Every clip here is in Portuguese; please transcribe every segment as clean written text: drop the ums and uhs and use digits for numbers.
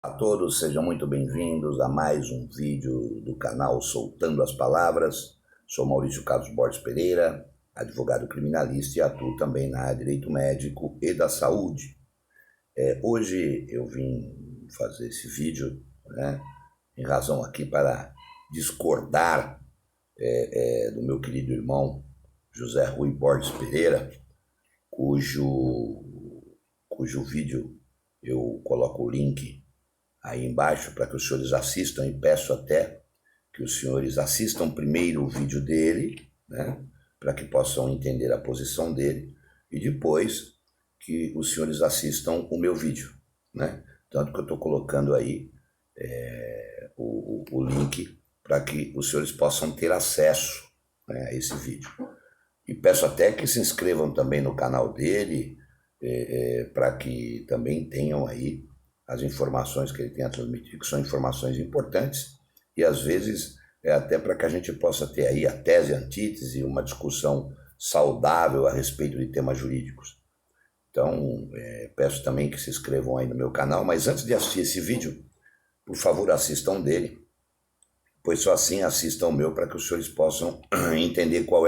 A todos, sejam muito bem-vindos a mais um vídeo do canal Soltando as Palavras. Sou Maurício Carlos Borges Pereira, advogado criminalista e atuo também na área de direito médico e da saúde. Hoje eu vim fazer esse vídeo, em razão aqui para discordar do meu querido irmão José Rui Borges Pereira, cujo vídeo eu coloco o link aí embaixo para que os senhores assistam, e peço até que os senhores assistam primeiro o vídeo dele, para que possam entender a posição dele, e depois que os senhores assistam o meu vídeo, Tanto que eu estou colocando aí o link para que os senhores possam ter acesso, a esse vídeo. E peço até que se inscrevam também no canal dele, para que também tenham aí as informações que ele tem a transmitir, que são informações importantes, e às vezes até para que a gente possa ter aí a tese, a antítese, uma discussão saudável a respeito de temas jurídicos. Então, peço também que se inscrevam aí no meu canal, mas antes de assistir esse vídeo, por favor, assistam dele, pois só assim assistam o meu, para que os senhores possam entender qual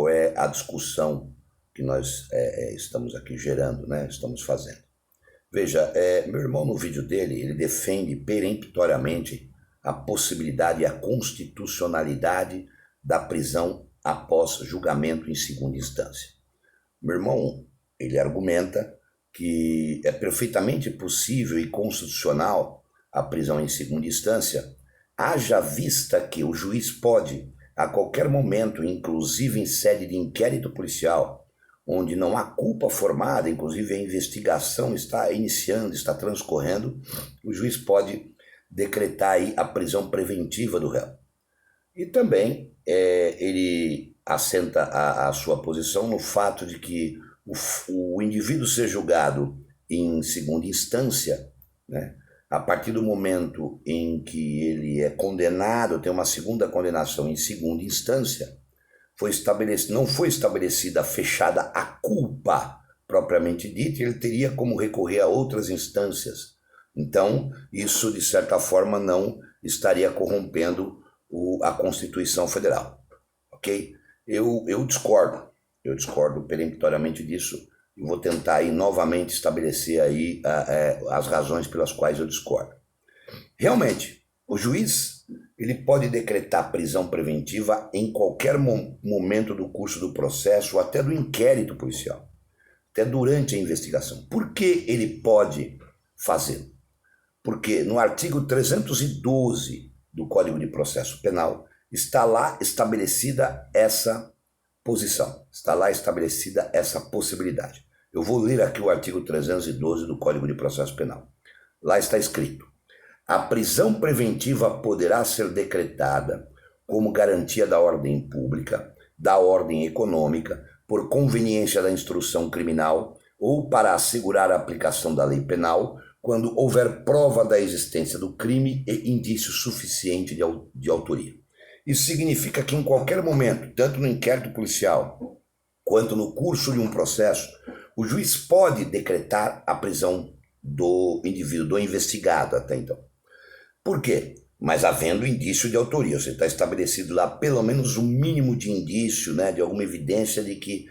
é a discussão que nós estamos aqui gerando, estamos fazendo. Veja, meu irmão no vídeo dele, ele defende peremptoriamente a possibilidade e a constitucionalidade da prisão após julgamento em segunda instância. Meu irmão, ele argumenta que é perfeitamente possível e constitucional a prisão em segunda instância, haja vista que o juiz pode, a qualquer momento, inclusive em sede de inquérito policial, onde não há culpa formada, inclusive a investigação está iniciando, está transcorrendo, o juiz pode decretar aí a prisão preventiva do réu. E também ele assenta a sua posição no fato de que o indivíduo ser julgado em segunda instância, a partir do momento em que ele é condenado, tem uma segunda condenação em segunda instância, não foi estabelecida, fechada a culpa propriamente dita, ele teria como recorrer a outras instâncias. Então, isso, de certa forma, não estaria corrompendo a Constituição Federal. Ok? Eu discordo peremptoriamente disso, e vou tentar aí novamente estabelecer aí as razões pelas quais eu discordo. Realmente, o juiz ele pode decretar prisão preventiva em qualquer momento do curso do processo, até do inquérito policial, até durante a investigação. Por que ele pode fazê-lo? Porque no artigo 312 do Código de Processo Penal está lá estabelecida essa posição, está lá estabelecida essa possibilidade. Eu vou ler aqui o artigo 312 do Código de Processo Penal. Lá está escrito: a prisão preventiva poderá ser decretada como garantia da ordem pública, da ordem econômica, por conveniência da instrução criminal ou para assegurar a aplicação da lei penal, quando houver prova da existência do crime e indício suficiente de autoria. Isso significa que em qualquer momento, tanto no inquérito policial quanto no curso de um processo, o juiz pode decretar a prisão do indivíduo, do investigado até então. Por quê? Mas havendo indício de autoria, você está estabelecido lá pelo menos um mínimo de indício, de alguma evidência de que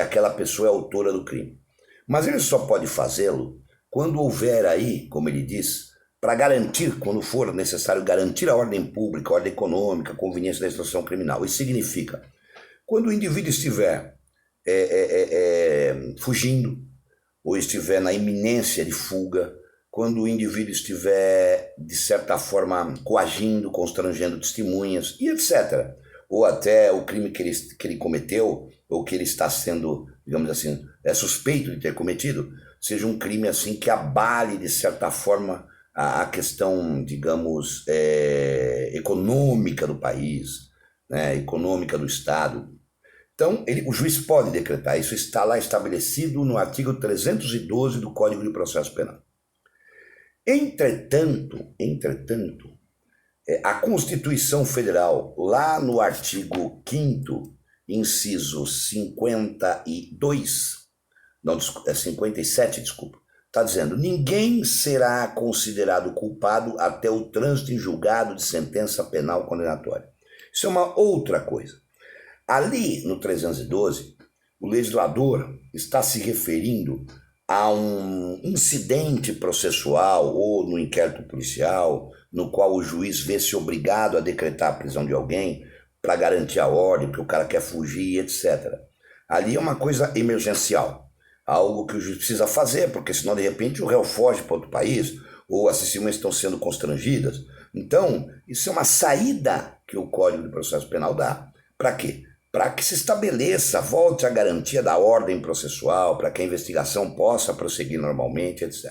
aquela pessoa é autora do crime. Mas ele só pode fazê-lo quando houver aí, como ele diz, para garantir, quando for necessário garantir a ordem pública, a ordem econômica, a conveniência da instrução criminal. Isso significa, quando o indivíduo estiver fugindo, ou estiver na iminência de fuga, quando o indivíduo estiver, de certa forma, coagindo, constrangendo testemunhas, e etc. Ou até o crime que ele cometeu, ou que ele está sendo, digamos assim, suspeito de ter cometido, seja um crime assim que abale, de certa forma, a questão, digamos, econômica do país, econômica do Estado. Então, o juiz pode decretar, isso está lá estabelecido no artigo 312 do Código de Processo Penal. Entretanto, a Constituição Federal, lá no artigo 5º, inciso 52, não, 57, desculpa, Está dizendo, ninguém será considerado culpado até o trânsito em julgado de sentença penal condenatória. Isso é uma outra coisa. Ali, no 312, o legislador está se referindo a um incidente processual ou no inquérito policial, no qual o juiz vê-se obrigado a decretar a prisão de alguém para garantir a ordem, porque o cara quer fugir, etc. Ali é uma coisa emergencial, algo que o juiz precisa fazer, porque senão de repente o réu foge para outro país, ou as testemunhas estão sendo constrangidas. Então, isso é uma saída que o Código de Processo Penal dá. Para quê? Para que se estabeleça, volte a garantia da ordem processual, para que a investigação possa prosseguir normalmente, etc.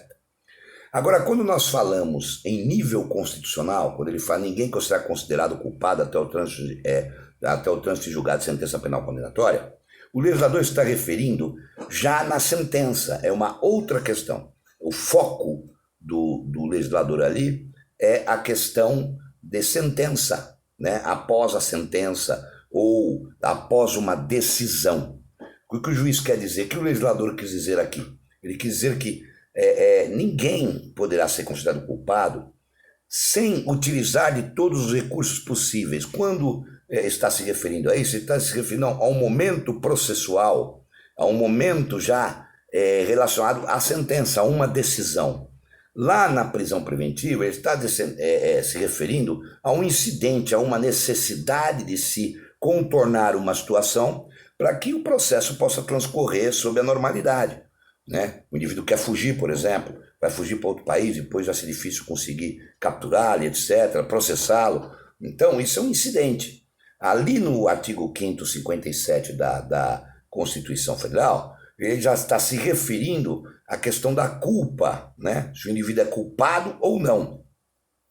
Agora, quando nós falamos em nível constitucional, quando ele fala ninguém será considerado culpado até o trânsito de julgado de sentença penal condenatória, o legislador está referindo já na sentença, é uma outra questão. O foco do legislador ali é a questão de sentença, né? Após a sentença ou após uma decisão. O que o juiz quer dizer? O que o legislador quis dizer aqui? Ele quis dizer que ninguém poderá ser considerado culpado sem utilizar de todos os recursos possíveis. Quando está se referindo a isso, está se referindo a um momento processual, a um momento já relacionado à sentença, a uma decisão. Lá na prisão preventiva, ele está se referindo a um incidente, a uma necessidade de se contornar uma situação para que o processo possa transcorrer sob a normalidade. Né? O indivíduo quer fugir, por exemplo, vai fugir para outro país, depois vai ser difícil conseguir capturá-lo, etc., processá-lo. Então, isso é um incidente. Ali no artigo 5º, 57 da Constituição Federal, ele já está se referindo à questão da culpa, né? Se o indivíduo é culpado ou não.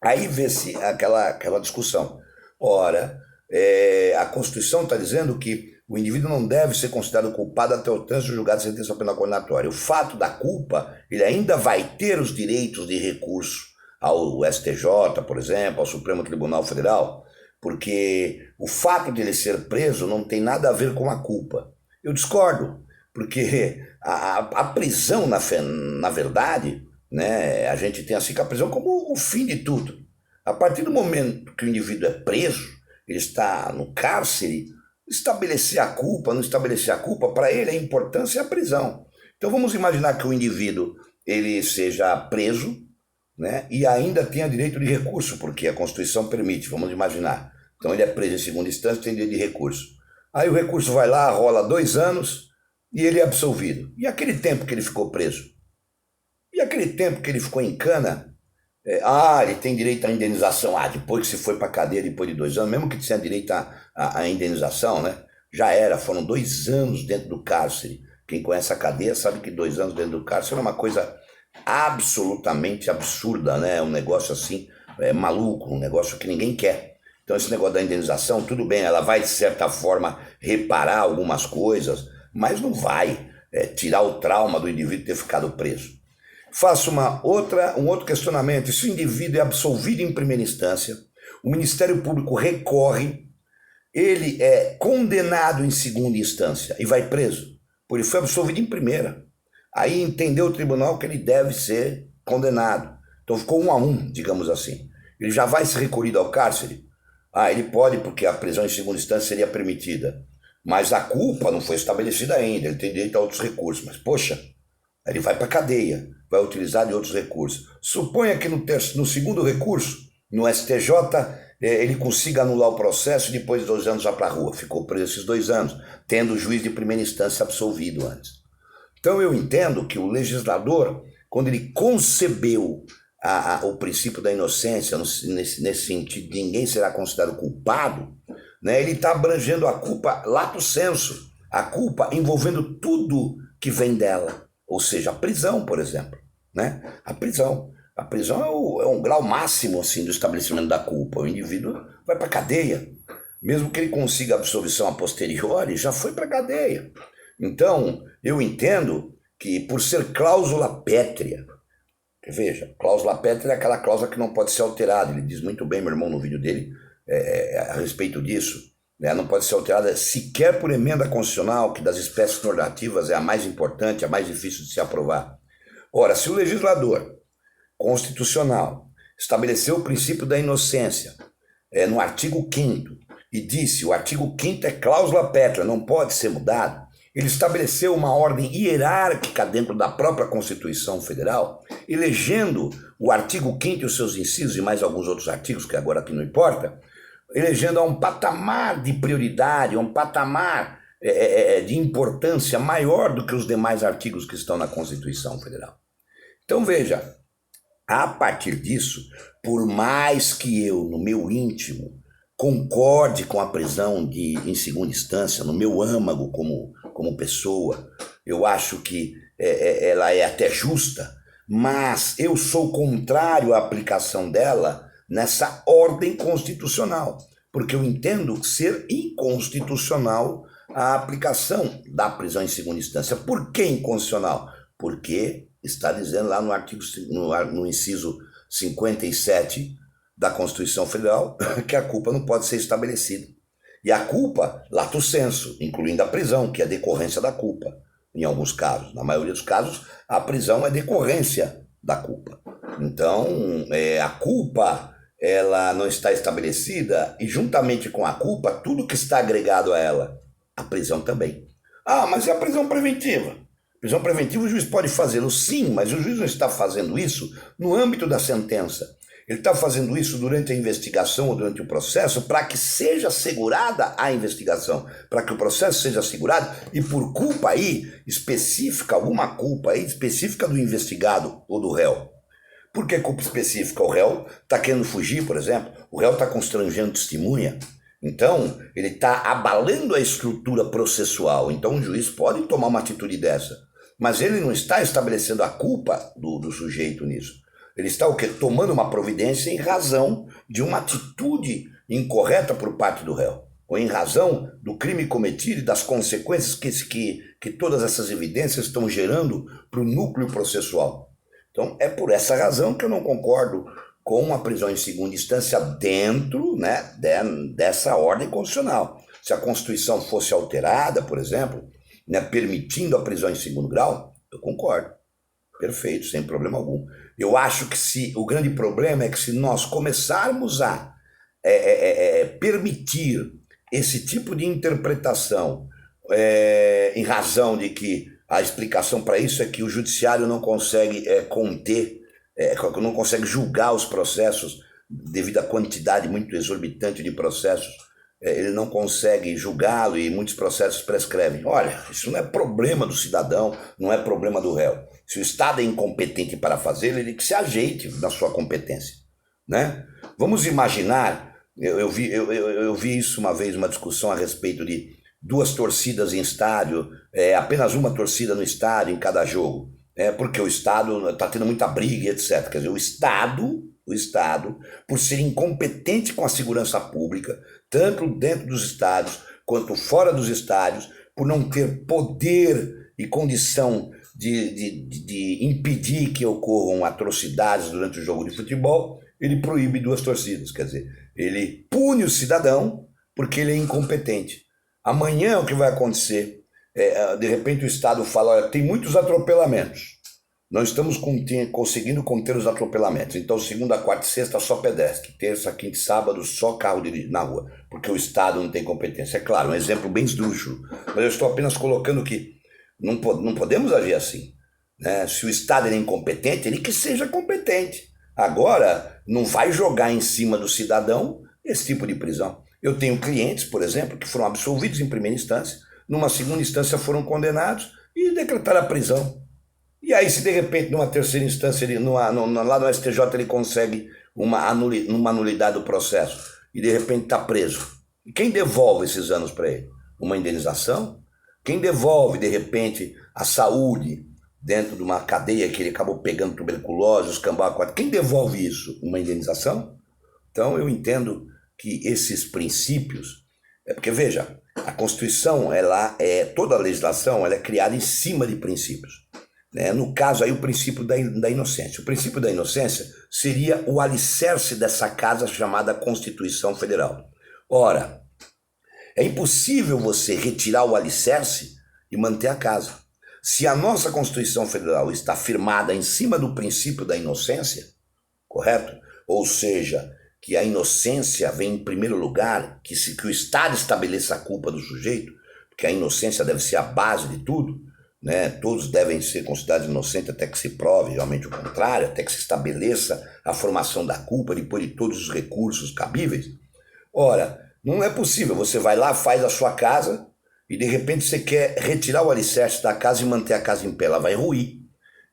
Aí vê-se aquela discussão. Ora, a Constituição está dizendo que o indivíduo não deve ser considerado culpado até o trânsito julgado de sentença penal condenatória. O fato da culpa, ele ainda vai ter os direitos de recurso ao STJ, por exemplo, ao Supremo Tribunal Federal, porque o fato de ele ser preso não tem nada a ver com a culpa. Eu discordo, porque a prisão, na verdade, né, a gente tem assim que a prisão como o fim de tudo. A partir do momento que o indivíduo é preso, ele está no cárcere, estabelecer a culpa, não estabelecer a culpa, para ele a importância é a prisão. Então vamos imaginar que o indivíduo ele seja preso, né, e ainda tenha direito de recurso, porque a Constituição permite, vamos imaginar. Então ele é preso em segunda instância, tem direito de recurso. Aí o recurso vai lá, rola 2 anos e ele é absolvido. E aquele tempo que ele ficou preso? E aquele tempo que ele ficou em cana? Ele tem direito à indenização. Depois que se foi para a cadeia, depois de 2 anos, mesmo que tenha direito à indenização, né? Já era, foram 2 anos dentro do cárcere. Quem conhece a cadeia sabe que 2 anos dentro do cárcere é uma coisa absolutamente absurda, né? Um negócio assim, maluco, um negócio que ninguém quer. Então esse negócio da indenização, tudo bem, ela vai de certa forma reparar algumas coisas, mas não vai tirar o trauma do indivíduo ter ficado preso. Faço um outro questionamento. Se o indivíduo é absolvido em primeira instância, o Ministério Público recorre, ele é condenado em segunda instância e vai preso, porque ele foi absolvido em primeira. Aí entendeu o tribunal que ele deve ser condenado. Então ficou 1 a 1, digamos assim. Ele já vai ser recolhido ao cárcere? Ele pode, porque a prisão em segunda instância seria permitida. Mas a culpa não foi estabelecida ainda, ele tem direito a outros recursos. Mas, poxa, ele vai para a cadeia, vai utilizar de outros recursos. Suponha que no segundo recurso, no STJ, ele consiga anular o processo e depois de 2 anos vai para a rua. Ficou preso esses 2 anos, tendo o juiz de primeira instância absolvido antes. Então eu entendo que o legislador, quando ele concebeu o princípio da inocência, nesse sentido, ninguém será considerado culpado, né, ele está abrangendo a culpa lato sensu, a culpa envolvendo tudo que vem dela. Ou seja, a prisão, por exemplo, né? A prisão é um grau máximo assim, do estabelecimento da culpa. O indivíduo vai para a cadeia. Mesmo que ele consiga a absolvição a posteriori, já foi para a cadeia. Então, eu entendo que por ser cláusula pétrea, veja, cláusula pétrea é aquela cláusula que não pode ser alterada. Ele diz muito bem, meu irmão, no vídeo dele, a respeito disso. Não pode ser alterada sequer por emenda constitucional, que das espécies normativas é a mais importante, a mais difícil de se aprovar. Ora, se o legislador constitucional estabeleceu o princípio da inocência no artigo 5º e disse, o artigo 5º é cláusula pétrea, não pode ser mudado, ele estabeleceu uma ordem hierárquica dentro da própria Constituição Federal, elegendo o artigo 5º e os seus incisos e mais alguns outros artigos, que agora aqui não importa, elegendo a um patamar de prioridade, a um patamar de importância maior do que os demais artigos que estão na Constituição Federal. Então veja, a partir disso, por mais que eu, no meu íntimo, concorde com a prisão em segunda instância, no meu âmago como pessoa, eu acho que ela é até justa, mas eu sou contrário à aplicação dela nessa ordem constitucional, porque eu entendo ser inconstitucional a aplicação da prisão em segunda instância. Por que inconstitucional? Porque está dizendo lá no inciso 57 da Constituição Federal que a culpa não pode ser estabelecida. E a culpa, lato sensu, incluindo a prisão, que é decorrência da culpa, em alguns casos. Na maioria dos casos, a prisão é decorrência da culpa. Então, a culpa, ela não está estabelecida e, juntamente com a culpa, tudo que está agregado a ela, a prisão também. Ah, mas e a prisão preventiva? Prisão preventiva o juiz pode fazê-lo sim, mas o juiz não está fazendo isso no âmbito da sentença. Ele está fazendo isso durante a investigação ou durante o processo para que seja assegurada a investigação, para que o processo seja assegurado e por culpa aí específica, alguma culpa aí específica do investigado ou do réu. Por que culpa específica? O réu está querendo fugir, por exemplo, o réu está constrangendo testemunha, então ele está abalando a estrutura processual, então o juiz pode tomar uma atitude dessa, mas ele não está estabelecendo a culpa do sujeito nisso. Ele está tomando uma providência em razão de uma atitude incorreta por parte do réu, ou em razão do crime cometido e das consequências que todas essas evidências estão gerando para o núcleo processual. Então, é por essa razão que eu não concordo com a prisão em segunda instância dentro, né, dessa ordem constitucional. Se a Constituição fosse alterada, por exemplo, né, permitindo a prisão em segundo grau, eu concordo. Perfeito, sem problema algum. Eu acho que o grande problema é que se nós começarmos a permitir esse tipo de interpretação em razão de que a explicação para isso é que o judiciário não consegue conter, não consegue julgar os processos devido à quantidade muito exorbitante de processos, ele não consegue julgá-lo e muitos processos prescrevem. Olha, isso não é problema do cidadão, não é problema do réu. Se o Estado é incompetente para fazê-lo, ele que se ajeite na sua competência, né? Vamos imaginar, eu vi isso uma vez, uma discussão a respeito de 2 torcidas em estádio, apenas uma torcida no estádio em cada jogo, porque o Estado está tendo muita briga, etc. Quer dizer, o Estado, por ser incompetente com a segurança pública, tanto dentro dos estádios quanto fora dos estádios, por não ter poder e condição de impedir que ocorram atrocidades durante o jogo de futebol, ele proíbe 2 torcidas. Quer dizer, ele pune o cidadão porque ele é incompetente. Amanhã o que vai acontecer? De repente o Estado fala, olha, tem muitos atropelamentos. Não estamos conseguindo conter os atropelamentos. Então, segunda, quarta e sexta, só pedestre. Terça, quinta e sábado, só carro na rua. Porque o Estado não tem competência. É claro, um exemplo bem esdrúxulo. Mas eu estou apenas colocando que não podemos agir assim, né? Se o Estado é incompetente, ele que seja competente. Agora, não vai jogar em cima do cidadão esse tipo de prisão. Eu tenho clientes, por exemplo, que foram absolvidos em primeira instância, numa segunda instância foram condenados e decretaram a prisão. E aí, se de repente, numa terceira instância, lá no STJ, ele consegue uma nulidade do processo e de repente está preso. E quem devolve esses anos para ele? Uma indenização? Quem devolve, de repente, a saúde dentro de uma cadeia que ele acabou pegando tuberculose, os cambau, quem devolve isso? Uma indenização? Então, eu entendo que esses princípios... Porque, veja, a Constituição, toda a legislação, ela é criada em cima de princípios. No caso aí o princípio da inocência. O princípio da inocência seria o alicerce dessa casa chamada Constituição Federal. Ora, é impossível você retirar o alicerce e manter a casa. Se a nossa Constituição Federal está firmada em cima do princípio da inocência, correto? Ou seja, que a inocência vem em primeiro lugar, que o Estado estabeleça a culpa do sujeito, porque a inocência deve ser a base de tudo, né? Todos devem ser considerados inocentes até que se prove realmente o contrário, até que se estabeleça a formação da culpa depois de todos os recursos cabíveis. Ora, não é possível, você vai lá, faz a sua casa e de repente você quer retirar o alicerce da casa e manter a casa em pé, ela vai ruir.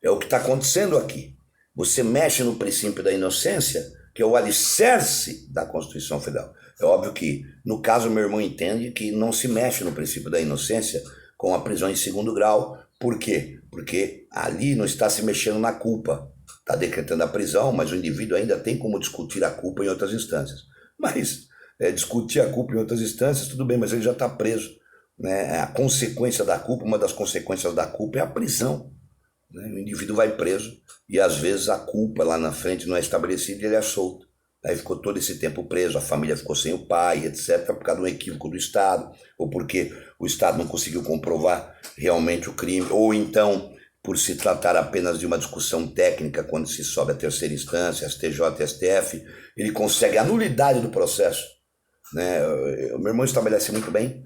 É o que está acontecendo aqui. Você mexe no princípio da inocência, que é o alicerce da Constituição Federal. É óbvio que, no caso, meu irmão entende que não se mexe no princípio da inocência com a prisão em segundo grau. Por quê? Porque ali não está se mexendo na culpa. Está decretando a prisão, mas o indivíduo ainda tem como discutir a culpa em outras instâncias. Mas discutir a culpa em outras instâncias, tudo bem, mas ele já está preso. Né? A consequência da culpa, uma das consequências da culpa é a prisão. Né? O indivíduo vai preso e às vezes a culpa lá na frente não é estabelecida e ele é solto. Aí ficou todo esse tempo preso, a família ficou sem o pai, etc., por causa de um equívoco do Estado, ou porque o Estado não conseguiu comprovar realmente o crime, ou então por se tratar apenas de uma discussão técnica, quando se sobe a terceira instância, STJ e STF, ele consegue a nulidade do processo. Né? O meu irmão estabelece muito bem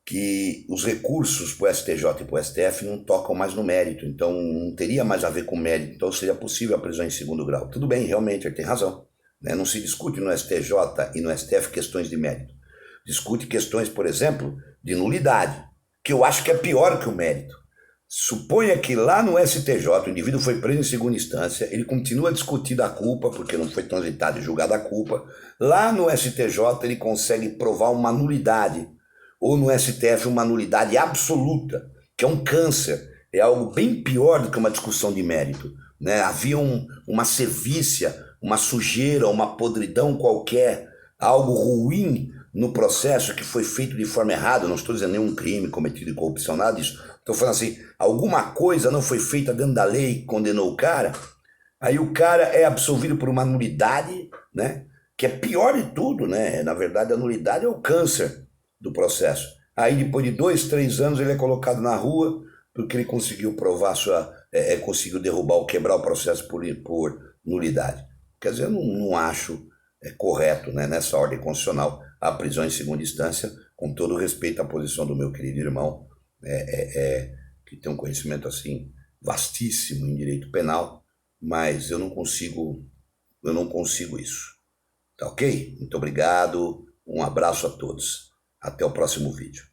que os recursos para o STJ e para o STF não tocam mais no mérito, então não teria mais a ver com mérito, então seria possível a prisão em segundo grau. Tudo bem, realmente, ele tem razão. Né? Não se discute no STJ e no STF questões de mérito. Discute questões, por exemplo, de nulidade, que eu acho que é pior que o mérito. Suponha que lá no STJ o indivíduo foi preso em segunda instância, ele continua discutindo a culpa, porque não foi transitado e julgado a culpa. Lá no STJ ele consegue provar uma nulidade, ou no STF uma nulidade absoluta, que é um câncer, é algo bem pior do que uma discussão de mérito. Né? Havia uma sevícia, uma sujeira, uma podridão qualquer, algo ruim no processo que foi feito de forma errada. Eu não estou dizendo nenhum crime cometido de corrupção, nada disso. Estou falando assim, alguma coisa não foi feita dentro da lei que condenou o cara, aí o cara é absolvido por uma nulidade, né? Que é pior de tudo, né? Na verdade, a nulidade é o câncer do processo. Aí depois de 2, 3 anos ele é colocado na rua porque ele conseguiu provar conseguiu derrubar ou quebrar o processo por nulidade. Quer dizer, eu não acho correto, né, nessa ordem constitucional a prisão em segunda instância, com todo respeito à posição do meu querido irmão, que tem um conhecimento assim vastíssimo em direito penal, mas eu não consigo isso. Tá ok? Muito obrigado, um abraço a todos. Até o próximo vídeo.